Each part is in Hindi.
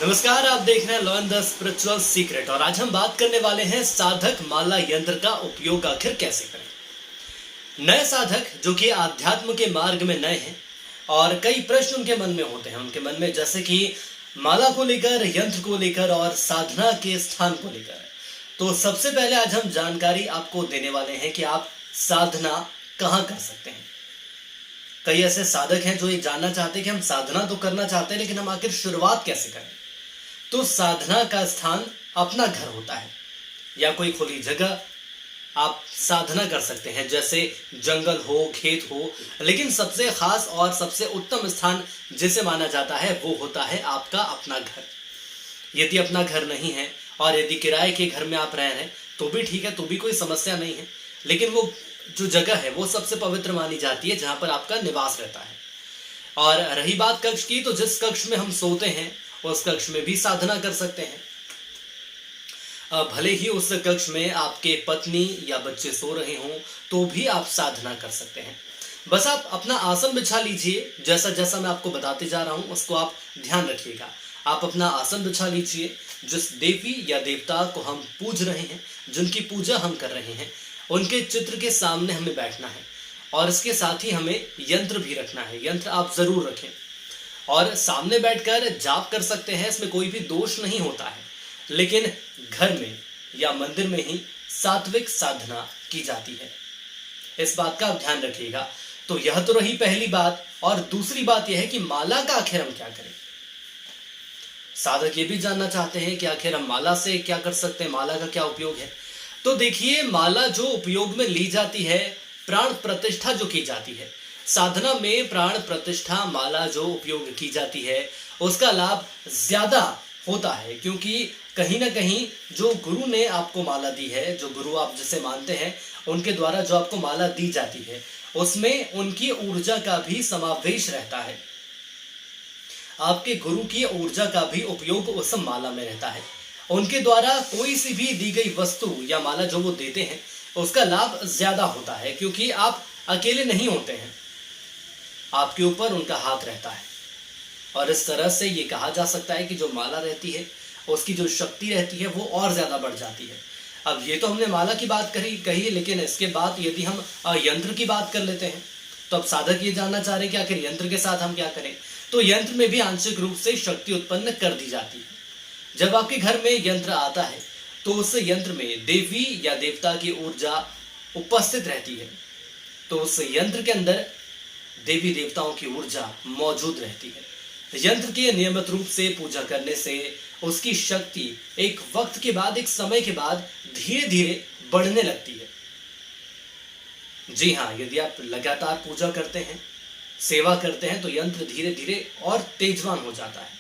नमस्कार, आप देख रहे हैं लर्न द स्पिरिचुअल सीक्रेट और आज हम बात करने वाले हैं साधक माला यंत्र का उपयोग आखिर कैसे करें। नए साधक जो कि आध्यात्म के मार्ग में नए हैं और कई प्रश्न उनके मन में होते हैं, उनके मन में जैसे कि माला को लेकर, यंत्र को लेकर और साधना के स्थान को लेकर। तो सबसे पहले आज हम जानकारी आपको देने वाले हैं कि आप साधना कहाँ कर सकते हैं। कई ऐसे साधक हैं जो ये जानना चाहते हैं कि हम साधना तो करना चाहते हैं लेकिन हम आखिर शुरुआत कैसे करें। तो साधना का स्थान अपना घर होता है या कोई खुली जगह आप साधना कर सकते हैं, जैसे जंगल हो, खेत हो। लेकिन सबसे खास और सबसे उत्तम स्थान जिसे माना जाता है वो होता है आपका अपना घर। यदि अपना घर नहीं है और यदि किराए के घर में आप रह रहे हैं तो भी ठीक है, तो भी कोई समस्या नहीं है। लेकिन वो जो जगह है वो सबसे पवित्र मानी जाती है जहां पर आपका निवास रहता है। और रही बात कक्ष की, तो जिस कक्ष में हम सोते हैं उस कक्ष में भी साधना कर सकते हैं। भले ही उस कक्ष में आपके पत्नी या बच्चे सो रहे हों तो भी आप साधना कर सकते हैं। बस आप अपना आसन बिछा लीजिए, जैसा जैसा मैं आपको बताते जा रहा हूं उसको आप ध्यान रखिएगा। आप अपना आसन बिछा लीजिए। जिस देवी या देवता को हम पूज रहे हैं, जिनकी पूजा हम कर रहे हैं, उनके चित्र के सामने हमें बैठना है और इसके साथ ही हमें यंत्र भी रखना है। यंत्र आप जरूर रखें और सामने बैठकर जाप कर सकते हैं, इसमें कोई भी दोष नहीं होता है। लेकिन घर में या मंदिर में ही सात्विक साधना की जाती है, इस बात का आप ध्यान रखिएगा। तो यह तो रही पहली बात। और दूसरी बात यह है कि माला का आखिर हम क्या करें। साधक ये भी जानना चाहते हैं कि आखिर हम माला से क्या कर सकते हैं, माला का क्या उपयोग है। तो देखिए, माला जो उपयोग में ली जाती है, प्राण प्रतिष्ठा जो की जाती है, साधना में प्राण प्रतिष्ठा माला जो उपयोग की जाती है उसका लाभ ज्यादा होता है, क्योंकि कहीं ना कहीं जो गुरु ने आपको माला दी है, जो गुरु आप जिसे मानते हैं, उनके द्वारा जो आपको माला दी जाती है उसमें उनकी ऊर्जा का भी समावेश रहता है। आपके गुरु की ऊर्जा का भी उपयोग उस माला में रहता है। उनके द्वारा कोई सी भी दी गई वस्तु या माला जो वो देते हैं उसका लाभ ज्यादा होता है, क्योंकि आप अकेले नहीं होते हैं, आपके ऊपर उनका हाथ रहता है। और इस तरह से ये कहा जा सकता है कि जो माला रहती है उसकी जो शक्ति रहती है वो और ज्यादा बढ़ जाती है। अब ये तो हमने माला की बात कही, लेकिन इसके बाद यदि हम यंत्र की बात कर लेते हैं तो अब साधक ये जानना चाह रहे हैं कि आखिर यंत्र के साथ हम क्या करें। तो यंत्र में भी आंशिक रूप से शक्ति उत्पन्न कर दी जाती है। जब आपके घर में यंत्र आता है तो उस यंत्र में देवी या देवता की ऊर्जा उपस्थित रहती है, तो उस यंत्र के अंदर देवी देवताओं की ऊर्जा मौजूद रहती है। यंत्र के नियमित रूप से पूजा करने से उसकी शक्ति एक वक्त के बाद, एक समय के बाद धीरे धीरे बढ़ने लगती है। जी हाँ, यदि आप लगातार पूजा करते हैं, सेवा करते हैं, तो यंत्र धीरे धीरे और तेजवान हो जाता है।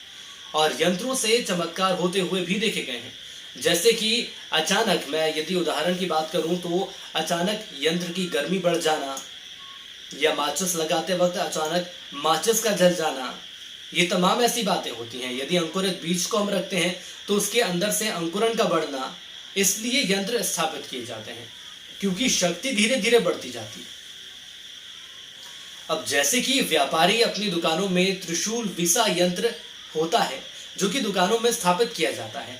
और यंत्रों से चमत्कार होते हुए भी देखे गए हैं, जैसे कि अचानक, मैं यदि उदाहरण की बात करूं तो अचानक यंत्र की गर्मी बढ़ जाना, या माचिस लगाते वक्त अचानक माचिस का जल जाना, ये तमाम ऐसी बातें होती हैं। यदि अंकुरित बीज को हम रखते हैं तो उसके अंदर से अंकुरन का बढ़ना, इसलिए यंत्र स्थापित किए जाते हैं, क्योंकि शक्ति धीरे धीरे बढ़ती जाती है। अब जैसे कि व्यापारी अपनी दुकानों में त्रिशूल विसा यंत्र होता है जो कि दुकानों में स्थापित किया जाता है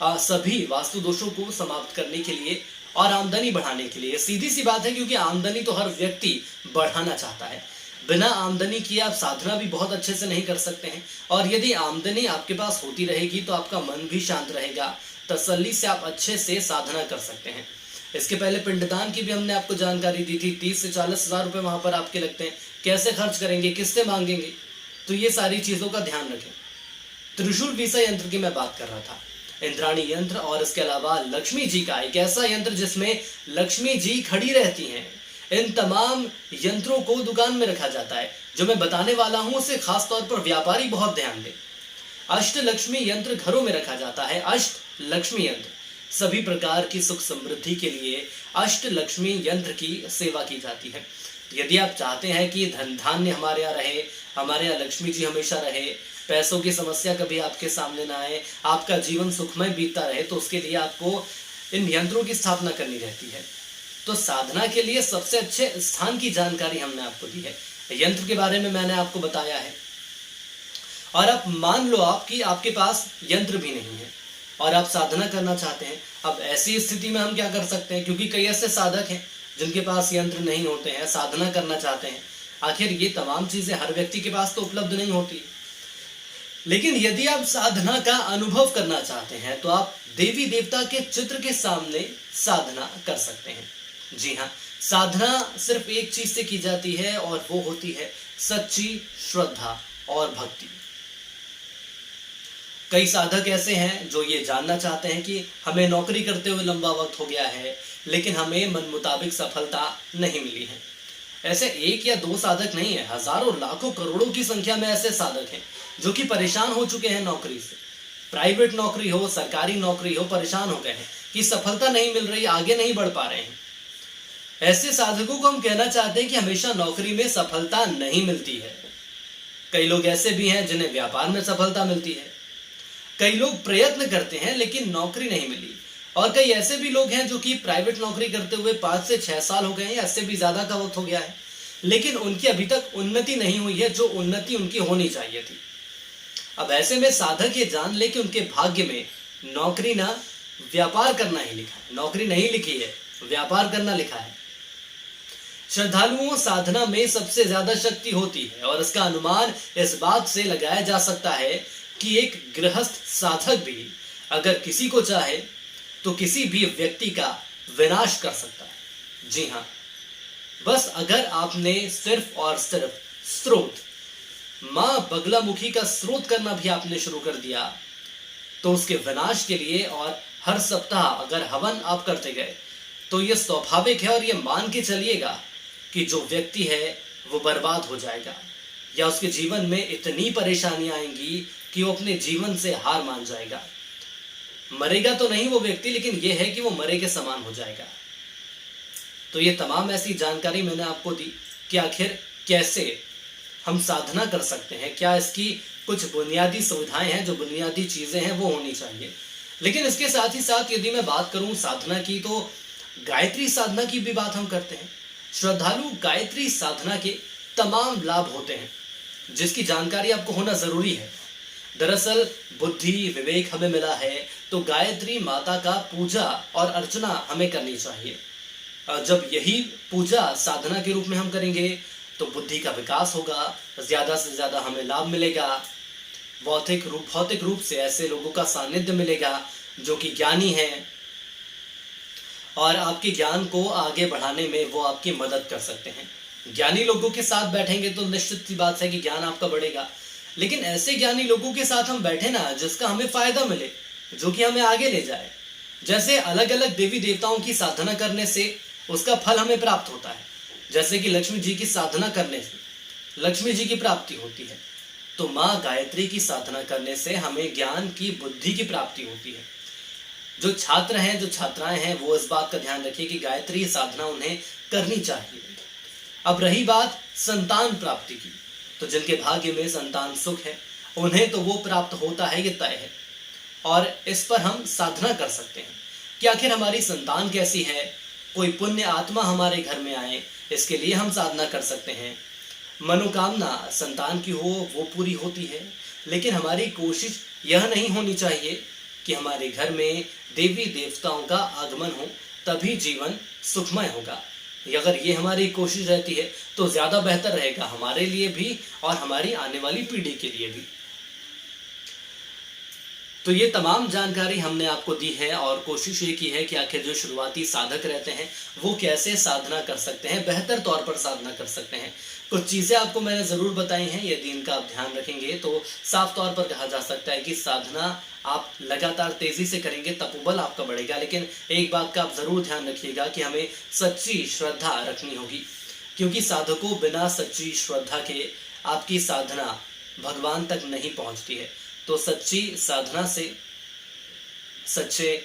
सभी वास्तु दोषों को समाप्त करने के लिए और आमदनी बढ़ाने के लिए। सीधी सी बात है, क्योंकि आमदनी तो हर व्यक्ति बढ़ाना चाहता है। बिना आमदनी किए आप साधना भी बहुत अच्छे से नहीं कर सकते हैं। और यदि आमदनी आपके पास होती रहेगी तो आपका मन भी शांत रहेगा, तसल्ली से आप अच्छे से साधना कर सकते हैं। इसके पहले पिंडदान की भी हमने आपको जानकारी दी थी। 30 से 40 हजार रुपये वहां पर आपके लगते हैं, कैसे खर्च करेंगे, किससे मांगेंगे, तो ये सारी चीजों का ध्यान रखें। त्रिशूल विसा यंत्र की मैं बात कर रहा था, इंद्राणी यंत्र, और इसके अलावा लक्ष्मी जी का एक ऐसा यंत्र जिसमें लक्ष्मी जी खड़ी रहती हैं। इन तमाम यंत्रों को दुकान में रखा जाता है। जो मैं बताने वाला हूं उसे खास तौर पर व्यापारी बहुत ध्यान दें। अष्ट लक्ष्मी यंत्र घरों में रखा जाता है। अष्ट लक्ष्मी यंत्र, सभी प्रकार की सुख समृद्धि के लिए अष्ट लक्ष्मी यंत्र की सेवा की जाती है। यदि आप चाहते हैं कि धन धान्य हमारे यहाँ रहे, हमारे यहाँ लक्ष्मी जी हमेशा रहे, पैसों की समस्या कभी आपके सामने ना आए, आपका जीवन सुखमय बीतता रहे, तो उसके लिए आपको इन यंत्रों की स्थापना करनी रहती है। तो साधना के लिए सबसे अच्छे स्थान की जानकारी हमने आपको दी है, यंत्र के बारे में मैंने आपको बताया है। और अब मान लो आपकी आपके पास यंत्र भी नहीं है और आप साधना करना चाहते हैं। अब ऐसी स्थिति में हम क्या कर सकते हैं, क्योंकि कई ऐसे साधक हैं जिनके पास यंत्र नहीं होते हैं, साधना करना चाहते हैं। आखिर ये तमाम चीजें हर व्यक्ति के पास तो उपलब्ध नहीं होती। लेकिन यदि आप साधना का अनुभव करना चाहते हैं तो आप देवी देवता के चित्र के सामने साधना कर सकते हैं। जी हाँ, साधना सिर्फ एक चीज से की जाती है और वो होती है सच्ची श्रद्धा और भक्ति। कई साधक ऐसे हैं जो ये जानना चाहते हैं कि हमें नौकरी करते हुए लंबा वक्त हो गया है लेकिन हमें मन मुताबिक सफलता नहीं मिली है। ऐसे एक या दो साधक नहीं है, हजारों लाखों करोड़ों की संख्या में ऐसे साधक हैं जो कि परेशान हो चुके हैं नौकरी से। प्राइवेट नौकरी हो, सरकारी नौकरी हो, परेशान हो गए हैं कि सफलता नहीं मिल रही, आगे नहीं बढ़ पा रहे हैं। ऐसे साधकों को हम कहना चाहते हैं कि हमेशा नौकरी में सफलता नहीं मिलती है। कई लोग ऐसे भी हैं जिन्हें व्यापार में सफलता मिलती है। कई लोग प्रयत्न करते हैं लेकिन नौकरी नहीं मिली, और कई ऐसे भी लोग हैं जो कि प्राइवेट नौकरी करते हुए 5 से 6 साल हो गए हैं, इससे भी ज्यादा का वक्त हो गया है, लेकिन उनकी अभी तक उन्नति नहीं हुई है जो उन्नति उनकी होनी चाहिए थी। अब ऐसे में साधक ये जान ले कि उनके भाग्य में नौकरी ना व्यापार करना ही लिखा है, नौकरी नहीं लिखी है, व्यापार करना लिखा है। श्रद्धालुओं, साधना में सबसे ज्यादा शक्ति होती है और इसका अनुमान इस बात से लगाया जा सकता है कि एक गृहस्थ साधक भी अगर किसी को चाहे तो किसी भी व्यक्ति का विनाश कर सकता है। जी हाँ, बस अगर आपने सिर्फ और सिर्फ स्रोत मां बगलामुखी का स्रोत करना भी आपने शुरू कर दिया तो उसके विनाश के लिए और हर सप्ताह अगर हवन आप करते गए तो यह स्वाभाविक है और यह मान के चलिएगा कि जो व्यक्ति है वो बर्बाद हो जाएगा या उसके जीवन में इतनी परेशानियां आएंगी कि वो अपने जीवन से हार मान जाएगा। मरेगा तो नहीं वो व्यक्ति, लेकिन यह है कि वो मरे के समान हो जाएगा। तो ये तमाम ऐसी जानकारी मैंने आपको दी कि आखिर कैसे हम साधना कर सकते हैं, क्या इसकी कुछ बुनियादी सुविधाएं हैं, जो बुनियादी चीजें हैं वो होनी चाहिए। लेकिन इसके साथ ही साथ यदि मैं बात करूं साधना की, तो गायत्री साधना की भी बात हम करते हैं। श्रद्धालु, गायत्री साधना के तमाम लाभ होते हैं जिसकी जानकारी आपको होना जरूरी है। दरअसल बुद्धि विवेक हमें मिला है तो गायत्री माता का पूजा और अर्चना हमें करनी चाहिए। जब यही पूजा साधना के रूप में हम करेंगे तो बुद्धि का विकास होगा, ज्यादा से ज्यादा हमें लाभ मिलेगा। भौतिक रूप से ऐसे लोगों का सानिध्य मिलेगा जो कि ज्ञानी हैं और आपके ज्ञान को आगे बढ़ाने में वो आपकी मदद कर सकते हैं। ज्ञानी लोगों के साथ बैठेंगे तो निश्चित सी बात है कि ज्ञान आपका बढ़ेगा, लेकिन ऐसे ज्ञानी लोगों के साथ हम बैठे ना जिसका हमें फायदा मिले, जो कि हमें आगे ले जाए। जैसे अलग अलग देवी देवताओं की साधना करने से उसका फल हमें प्राप्त होता है, जैसे कि लक्ष्मी जी की साधना करने से लक्ष्मी जी की प्राप्ति होती है, तो माँ गायत्री की साधना करने से हमें ज्ञान की, बुद्धि की प्राप्ति होती है। जो छात्र हैं, जो छात्राएं हैं, वो इस बात का ध्यान रखिए कि गायत्री साधना उन्हें करनी चाहिए। अब रही बात संतान प्राप्ति की, तो जिनके भाग्य में संतान सुख है उन्हें तो वो प्राप्त होता है, ये तय है, और इस पर हम साधना कर सकते हैं कि आखिर हमारी संतान कैसी है, कोई पुण्य आत्मा हमारे घर में आए, इसके लिए हम साधना कर सकते हैं। मनोकामना संतान की हो वो पूरी होती है, लेकिन हमारी कोशिश यह नहीं होनी चाहिए कि हमारे घर में देवी देवताओं का आगमन हो, तभी जीवन सुखमय होगा। अगर ये हमारी कोशिश रहती है तो ज्यादा बेहतर रहेगा हमारे लिए भी और हमारी आने वाली पीढ़ी के लिए भी। तो ये तमाम जानकारी हमने आपको दी है और कोशिश ये की है कि आखिर जो शुरुआती साधक रहते हैं वो कैसे साधना कर सकते हैं, बेहतर तौर पर साधना कर सकते हैं। कुछ चीज़ें आपको मैंने ज़रूर बताई हैं, यदि इनका आप ध्यान रखेंगे तो साफ तौर पर कहा जा सकता है कि साधना आप लगातार तेज़ी से करेंगे, तपोबल आपका बढ़ेगा। लेकिन एक बात का आप ज़रूर ध्यान रखिएगा कि हमें सच्ची श्रद्धा रखनी होगी, क्योंकि साधकों बिना सच्ची श्रद्धा के आपकी साधना भगवान तक नहीं पहुंचती है। तो सच्ची साधना से, सच्चे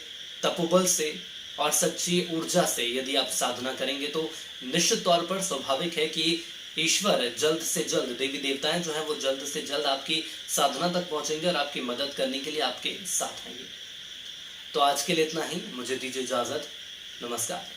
तपोबल से और सच्ची ऊर्जा से यदि आप साधना करेंगे तो निश्चित तौर पर स्वाभाविक है कि ईश्वर जल्द से जल्द, देवी देवताएं जो है वो जल्द से जल्द आपकी साधना तक पहुंचेंगे और आपकी मदद करने के लिए आपके साथ आएंगे। तो आज के लिए इतना ही, मुझे दीजिए इजाजत। नमस्कार।